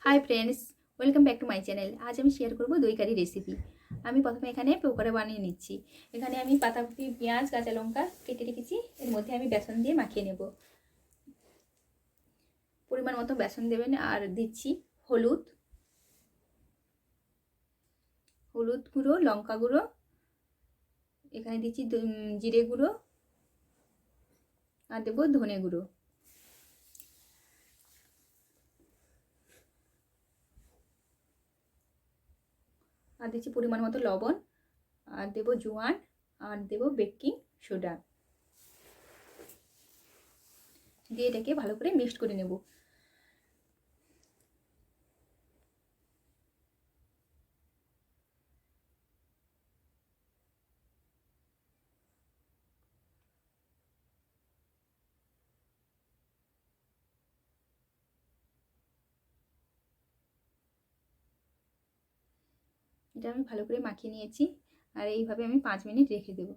Hi friends, welcome back to my channel. আজ আমি share করব দই কারি রেসিপি। আমি প্রথমে এখানে পকোড়া বানিয়ে নিচ্ছি। এখানে আমি পাতাকপি, পেঁয়াজ, কাঁচা লঙ্কা কেটে রেখেছি। এর মধ্যে আমি বেসন দিয়ে মাখিয়ে নেব। পরিমাণ মতো বেসন দেবেন। আর দিচ্ছি হলুদ, হলুদ গুঁড়ো, লঙ্কা গুঁড়ো, এখানে দিচ্ছি জিরে গুঁড়ো, আর দেবো ধনে গুঁড়ো। আর দিচ্ছি পরিমাণ মতো লবণ, আর দেবো জোয়ান, আর দেবো বেকিং সোডা। দিয়ে এটাকে ভালো করে মিক্সড করে নেব। এটা আমি ভালো করে মাখিয়ে নিয়েছি। আর এইভাবে আমি 5 মিনিট রেখে দেবো।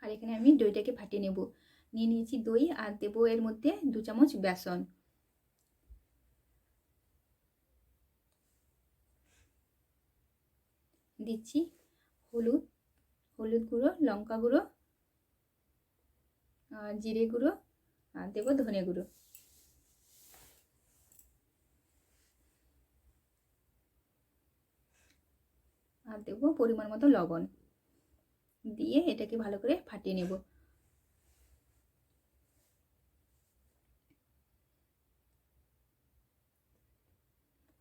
আর এখানে আমি দইটাকে ফাটিয়ে নেব। নিয়ে নিয়েছি দই, আর দেবো এর মধ্যে 2 চামচ বেসন। দিচ্ছি হলুদ, হলুদ গুঁড়ো, লঙ্কা গুঁড়ো, আর জিরে গুঁড়ো, আর দেবো ধনে গুঁড়ো। আর দেবো পরিমাণ মতো লবণ। দিয়ে এটাকে ভালো করে ফাটিয়ে নেব।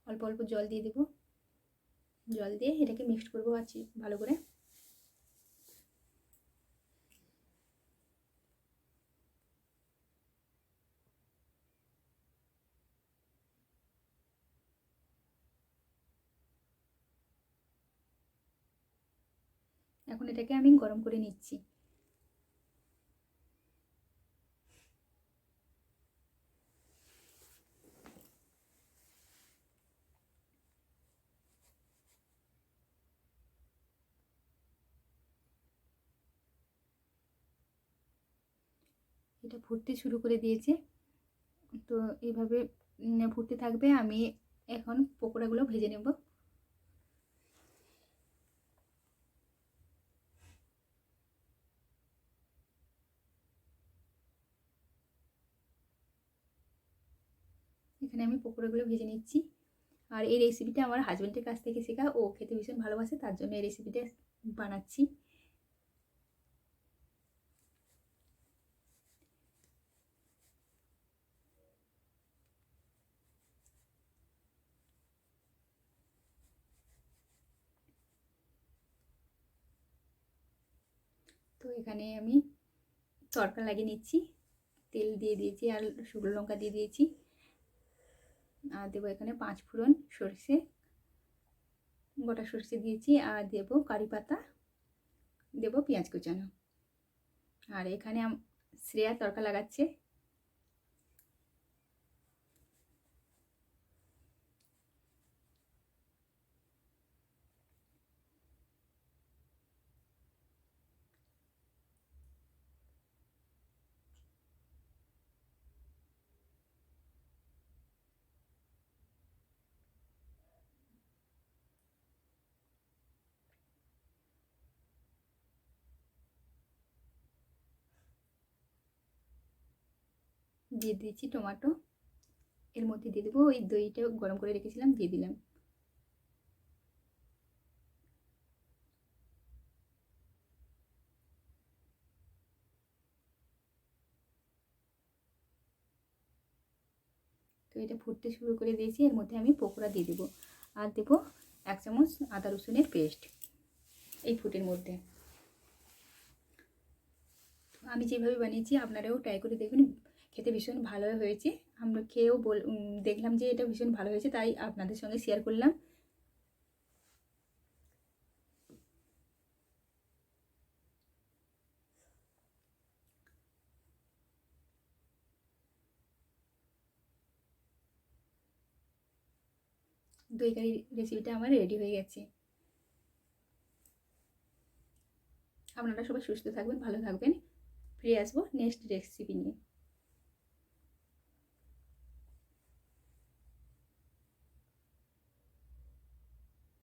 অল্প অল্প জল দিয়ে দেবো। জল দিয়ে এটাকে মিক্সড করবো আছি ভালো করে। এখন এটাকে আমি গরম করে নিচ্ছি। এটা ফুটতে শুরু করে দিয়েছে। তো এইভাবে ফুটতে থাকবে। আমি এখন পকোড়াগুলো ভেজে নেব। এখানে আমি পকোড়াগুলো ভেজে নিচ্ছি। আর এই রেসিপিটা আমার হাজব্যান্ডের কাছ থেকে শেখা। ও খেতে ভীষণ ভালোবাসে, তার জন্য এই রেসিপিটা বানাচ্ছি। তো এখানে আমি তড়কা লাগিয়ে নিচ্ছি। তেল দিয়ে দিয়েছি, আর শুকনো লঙ্কা দিয়ে দিয়েছি। আর দেবো এখানে 5 ফোড়ন, সরষে, গোটা সরষে দিয়েছি। আর দেবো কারি পাতা, দেবো পেঁয়াজ কুচানো। আর এখানে শ্রেয়া তড়কা লাগাচ্ছে। দিয়ে দিয়েছি টমেটো। এর মধ্যে দিয়ে দেবো ওই দইটা গরম করে রেখেছিলাম, দিয়ে দিলাম। তো এটা ফুটতে শুরু করে দিয়েছি। এর মধ্যে আমি পকোড়া দিয়ে দেবো। আর দেবো 1 চামচ আদা রসুনের পেস্ট এই ফুটের মধ্যে। আমি যেভাবে বানিয়েছি আপনারাও ট্রাই করে দেখবেন। খেতে ভীষণ ভালো হয়েছে। আমরা খেয়েও দেখলাম যে এটা ভীষণ ভালো হয়েছে, তাই আপনাদের সঙ্গে শেয়ার করলাম। দই কারি রেসিপিটা আমার রেডি হয়ে গেছে। আপনারা সবাই সুস্থ থাকবেন, ভালো থাকবেন। ফিরে আসবো নেক্সট রেসিপি নিয়ে।